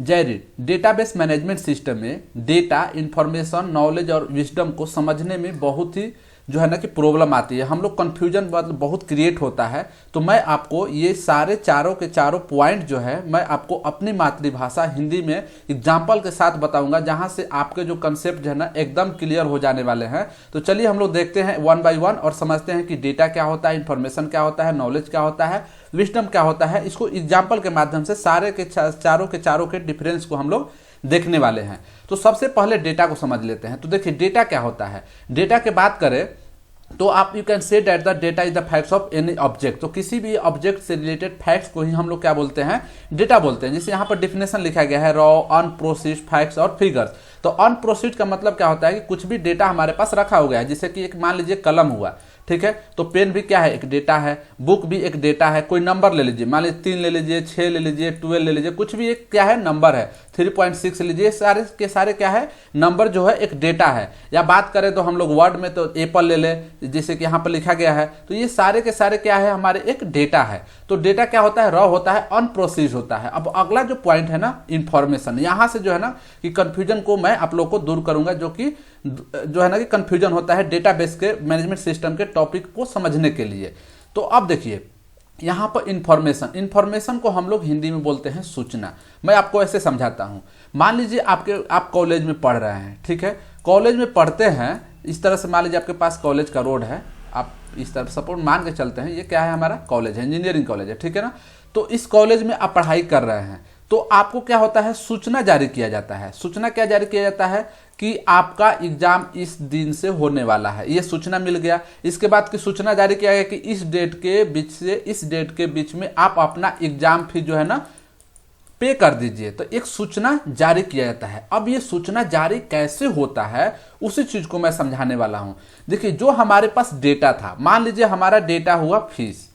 जैरिड database management system में data, information, knowledge और wisdom को समझने में बहुत ही जो है ना कि प्रॉब्लम आती है, हम लोग कन्फ्यूजन बहुत क्रिएट होता है। तो मैं आपको ये सारे चारों के चारों पॉइंट जो है मैं आपको अपनी मातृभाषा हिंदी में एग्जाम्पल के साथ बताऊंगा, जहां से आपके जो कंसेप्ट जो है ना एकदम क्लियर हो जाने वाले हैं। तो चलिए हम लोग देखते हैं वन बाय वन और समझते हैं कि डेटा क्या होता है, इंफॉर्मेशन क्या होता है, नॉलेज क्या होता है, विजडम क्या होता है। इसको एग्जाम्पल के माध्यम से सारे के चारों के डिफरेंस को हम लोग देखने वाले हैं। तो सबसे पहले डेटा को समझ लेते हैं। तो देखिए डेटा क्या होता है। डेटा की बात करें तो आप you can say that the data is the facts of any object. तो किसी भी ऑब्जेक्ट से रिलेटेड फैक्ट्स को ही हम लोग क्या बोलते हैं, डेटा बोलते हैं। जैसे यहाँ पर डिफिनेशन लिखा गया है, रॉ, अनप्रोसेस्ड फैक्ट्स और फिगर्स। तो अनप्रोसेस्ड का मतलब क्या होता है कि कुछ भी डेटा हमारे पास रखा हो गया है, जैसे कि एक मान लीजिए कलम हुआ, ठीक है, तो पेन भी क्या है, एक डेटा है, बुक भी एक डेटा है। कोई नंबर ले लीजिए, मान लीजिए 3 ले लीजिए, 6 ले लीजिए, 12 ले लीजिए, कुछ भी एक क्या है नंबर है, 3.6 लीजिए, सारे के सारे क्या है नंबर जो है एक डेटा है। या बात करें तो हम लोग वर्ड में तो एप्पल ले ले, जैसे कि यहाँ पर लिखा गया है, तो ये सारे के सारे क्या है हमारे एक डेटा है। तो डेटा क्या होता है, रॉ होता है, अनप्रोसेस्ड होता है। अब अगला जो पॉइंट है ना, इंफॉर्मेशन, यहाँ से जो है ना कि कंफ्यूजन को मैं आप लोग को दूर करूंगा, जो है ना कि कंफ्यूजन होता है डेटाबेस के मैनेजमेंट सिस्टम के टॉपिक को समझने के लिए। तो अब देखिए यहाँ पर इंफॉर्मेशन को हम लोग हिंदी में बोलते हैं सूचना। मैं आपको ऐसे समझाता हूँ। मान लीजिए आप कॉलेज में पढ़ रहे हैं, ठीक है, कॉलेज में पढ़ते हैं, इस तरह से मान लीजिए आपके पास कॉलेज का रोड है, आप इस तरह सपोर्ट मान के चलते हैं, ये क्या है हमारा कॉलेज है, इंजीनियरिंग कॉलेज है, ठीक है ना। तो इस कॉलेज में आप पढ़ाई कर रहे हैं, तो आपको क्या होता है, सूचना जारी किया जाता है। सूचना क्या जारी किया जाता है कि आपका एग्जाम इस दिन से होने वाला है, ये सूचना मिल गया। इसके बाद की सूचना जारी किया गया कि इस डेट के बीच से इस डेट के बीच में आप अपना एग्जाम फीस जो है ना पे कर दीजिए। तो एक सूचना जारी किया जाता है। अब ये सूचना जारी कैसे होता है उसी चीज को मैं समझाने वाला हूं। देखिए जो हमारे पास डेटा था, मान लीजिए हमारा डेटा हुआ फीस,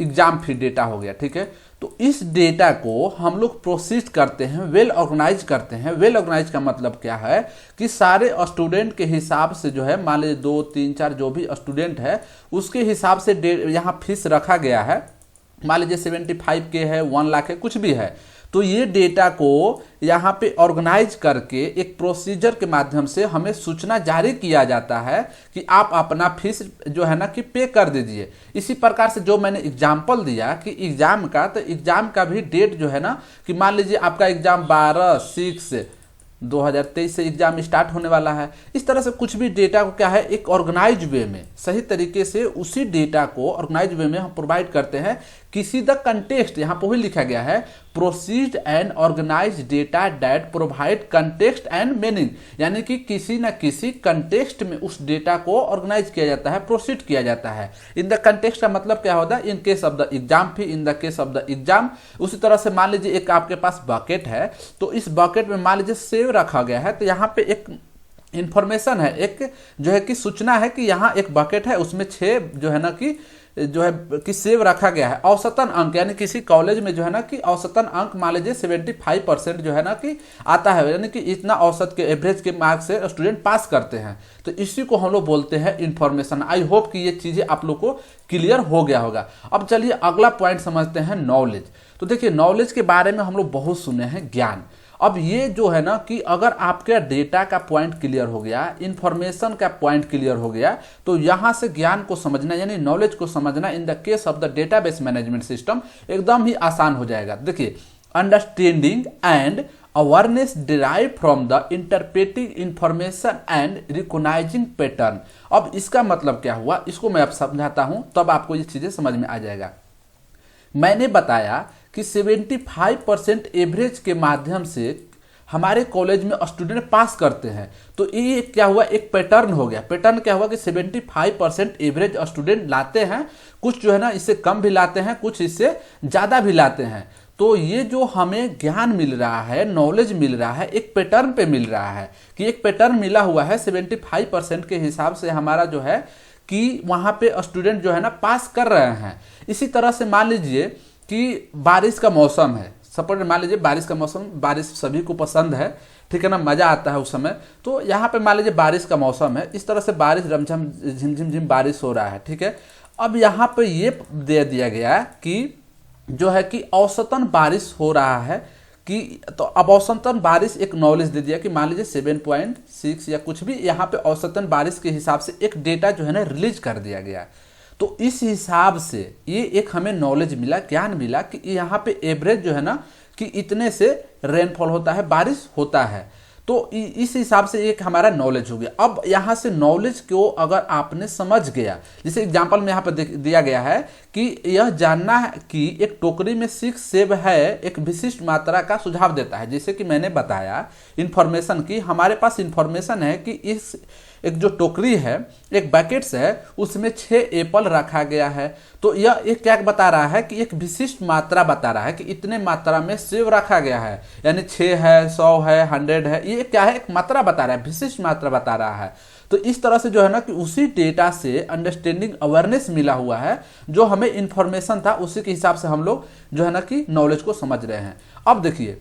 एग्जाम फी डेटा हो गया, ठीक है। तो इस डेटा को हम लोग प्रोसेस करते हैं, वेल ऑर्गेनाइज करते हैं। वेल ऑर्गेनाइज का मतलब क्या है कि सारे स्टूडेंट के हिसाब से जो है, मान लीजिए 2, 3, 4 जो भी स्टूडेंट है उसके हिसाब से यहाँ फीस रखा गया है। मान लीजिए 75K है, 1 लाख है, कुछ भी है। तो ये डेटा को यहाँ पे ऑर्गेनाइज करके एक प्रोसीजर के माध्यम से हमें सूचना जारी किया जाता है कि आप अपना फीस जो है ना कि पे कर दीजिए। इसी प्रकार से जो मैंने एग्जाम्पल दिया कि एग्जाम का, तो एग्जाम का भी डेट जो है ना कि मान लीजिए आपका एग्जाम 12/6/2023 से एग्जाम स्टार्ट होने वाला है। इस तरह से कुछ भी डेटा को क्या है एक ऑर्गेनाइज वे में, सही तरीके से उसी डेटा को ऑर्गेनाइज वे में हम प्रोवाइड करते हैं। किसी द कंटेक्स्ट, यहाँ पर वही लिखा गया है, proceed and organise data that provide context and meaning, यानी कि किसी न किसी कंटेक्स्ट में उस डेटा को ऑर्गेनाइज किया जाता है, प्रोसीड किया जाता है। इन द कंटेक्स्ट का मतलब क्या होता है, in case of the exam fee, in the case of the exam. उसी तरह से मान लीजिए एक आपके पास बकेट है, तो इस बकेट में मान लीजिए सेव रखा गया है, तो यहाँ पे एक इंफॉर्मेशन है, एक जो है कि सूचना है कि यहाँ एक बकेट है, उसमें 6 जो है ना कि सेव रखा गया है। औसतन अंक, यानी किसी कॉलेज में जो है ना कि औसतन अंक मान लीजिए 75% जो है ना कि आता है, यानी कि इतना औसत के एवरेज के मार्क्स से स्टूडेंट पास करते हैं। तो इसी को हम लोग बोलते हैं इंफॉर्मेशन। आई होप कि ये चीजें आप लोग को क्लियर हो गया होगा। अब चलिए अगला पॉइंट समझते हैं, नॉलेज। तो देखिए नॉलेज के बारे में हम लोग बहुत सुने हैं, ज्ञान। अब ये जो है ना कि अगर आपके डेटा का पॉइंट क्लियर हो गया, इंफॉर्मेशन का पॉइंट क्लियर हो गया, तो यहां से ज्ञान को समझना यानी नॉलेज को समझना in the case of the database management system एकदम ही आसान हो जाएगा। देखिए understanding and awareness derive from the interpreting information and recognising pattern. अब इसका मतलब क्या हुआ, इसको मैं अब समझाता हूं, तब आपको ये चीजें समझ में आ जाएगा। मैंने बताया कि 75% एवरेज के माध्यम से हमारे कॉलेज में स्टूडेंट पास करते हैं। तो ये क्या हुआ, एक पैटर्न हो गया। पैटर्न क्या हुआ कि 75% एवरेज स्टूडेंट लाते हैं, कुछ जो है ना इससे कम भी लाते हैं, कुछ इससे ज़्यादा भी लाते हैं। तो ये जो हमें ज्ञान मिल रहा है, नॉलेज मिल रहा है, एक पैटर्न पे मिल रहा है कि एक पैटर्न मिला हुआ है 75% के हिसाब से हमारा जो है कि वहाँ पे स्टूडेंट जो है ना पास कर रहे हैं। इसी तरह से मान लीजिए कि बारिश का मौसम है, सपोज मान लीजिए बारिश का मौसम, बारिश सभी को पसंद है, ठीक है ना, मज़ा आता है उस समय। तो यहाँ पे मान लीजिए बारिश का मौसम है, इस तरह से बारिश रमझम झिमझिम झिम बारिश हो रहा है, ठीक है। अब यहाँ पे ये दे दिया गया कि जो है कि औसतन बारिश हो रहा है कि तो अब औसतन बारिश एक नॉलेज दे दिया कि मान लीजिए 7.6 या कुछ भी, यहाँ पे औसतन बारिश के हिसाब से एक डेटा जो है ना रिलीज कर दिया गया। तो इस हिसाब से ये एक हमें नॉलेज मिला, ज्ञान मिला कि यहाँ पे एवरेज जो है ना कि इतने से रेनफॉल होता है, बारिश होता है। तो इस हिसाब से एक हमारा नॉलेज हो गया। अब यहाँ से नॉलेज को अगर आपने समझ गया, जैसे एग्जांपल में यहाँ पर दिया गया है कि यह जानना है कि एक टोकरी में 6 सेब है एक विशिष्ट मात्रा का सुझाव देता है। जैसे कि मैंने बताया इन्फॉर्मेशन की, हमारे पास इन्फॉर्मेशन है कि इस एक जो टोकरी है, एक पैकेट्स है, उसमें 6 एप्पल रखा गया है। तो यह एक क्या बता रहा है कि एक विशिष्ट मात्रा बता रहा है कि इतने मात्रा में सेब रखा गया है, यानी 6 है, 100 है, 100 है। ये क्या है, एक मात्रा बता रहा है, विशिष्ट मात्रा बता रहा है। तो इस तरह से जो है ना कि उसी डेटा से अंडरस्टैंडिंग अवेयरनेस मिला हुआ है, जो हमें इंफॉर्मेशन था उसी के हिसाब से हम लोग जो है ना कि नॉलेज को समझ रहे हैं। अब देखिए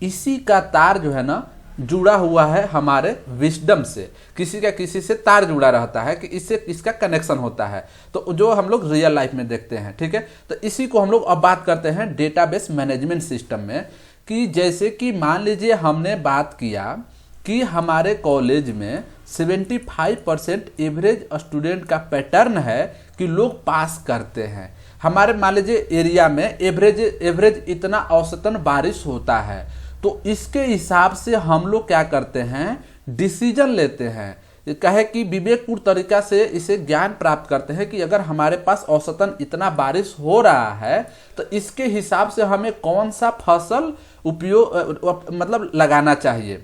इसी का तार जो है ना जुड़ा हुआ है हमारे विजडम से, किसी का किसी से तार जुड़ा रहता है कि इससे इसका कनेक्शन होता है, तो जो हम लोग रियल लाइफ में देखते हैं। ठीक है, तो इसी को हम लोग अब बात करते हैं डेटाबेस मैनेजमेंट सिस्टम में, कि जैसे कि मान लीजिए हमने बात किया कि हमारे कॉलेज में 75% एवरेज स्टूडेंट का पैटर्न है कि लोग पास करते हैं। हमारे मान लीजिए एरिया में एवरेज इतना औसतन बारिश होता है, तो इसके हिसाब से हम लोग क्या करते हैं, डिसीजन लेते हैं, कहे कि विवेकपूर्ण तरीका से इसे ज्ञान प्राप्त करते हैं कि अगर हमारे पास औसतन इतना बारिश हो रहा है तो इसके हिसाब से हमें कौन सा फसल उपयोग मतलब लगाना चाहिए।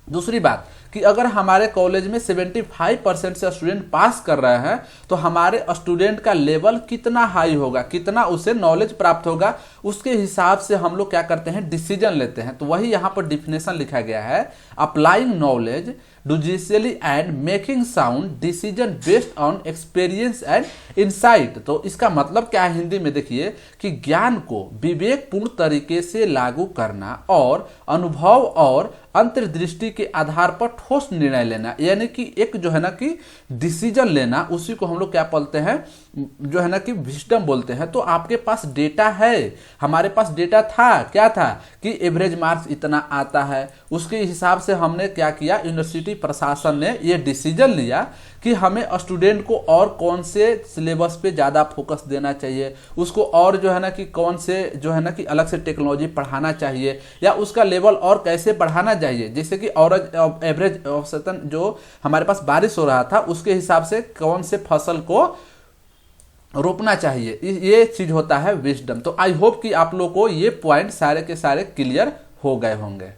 दूसरी बात कि अगर हमारे कॉलेज में 75% से स्टूडेंट पास कर रहे हैं तो हमारे स्टूडेंट का लेवल कितना हाई होगा, कितना उसे नॉलेज प्राप्त होगा, उसके हिसाब से हम लोग क्या करते हैं, डिसीजन लेते हैं। तो वही यहाँ पर डिफिनेशन लिखा गया है, applying knowledge judicially and making sound decision based on experience and insight. तो इसका मतलब क्या है हिंदी में, देखिए कि ज्ञान को विवेकपूर्ण तरीके से लागू करना और अनुभव और अंतर्दृष्टि के आधार पर ठोस निर्णय लेना, यानी कि एक जो है ना कि डिसीजन लेना, उसी को हम लोग क्या बोलते हैं, जो है ना कि विजडम बोलते हैं। तो आपके पास डेटा है, हमारे पास डेटा था, क्या था कि एवरेज मार्क्स इतना आता है, उसके हिसाब से हमने क्या किया, यूनिवर्सिटी प्रशासन ने ये डिसीजन लिया कि हमें स्टूडेंट को और कौन से सिलेबस पे ज़्यादा फोकस देना चाहिए, उसको और जो है ना कि कौन से जो है ना कि अलग से टेक्नोलॉजी पढ़ाना चाहिए, या उसका लेवल और कैसे बढ़ाना चाहिए। जैसे कि और एवरेज औसतन जो हमारे पास बारिश हो रहा था उसके हिसाब से कौन से फसल को रोपना चाहिए, ये चीज होता है विजडम। तो आई होप कि आप लोग को ये पॉइंट सारे के सारे क्लियर हो गए होंगे।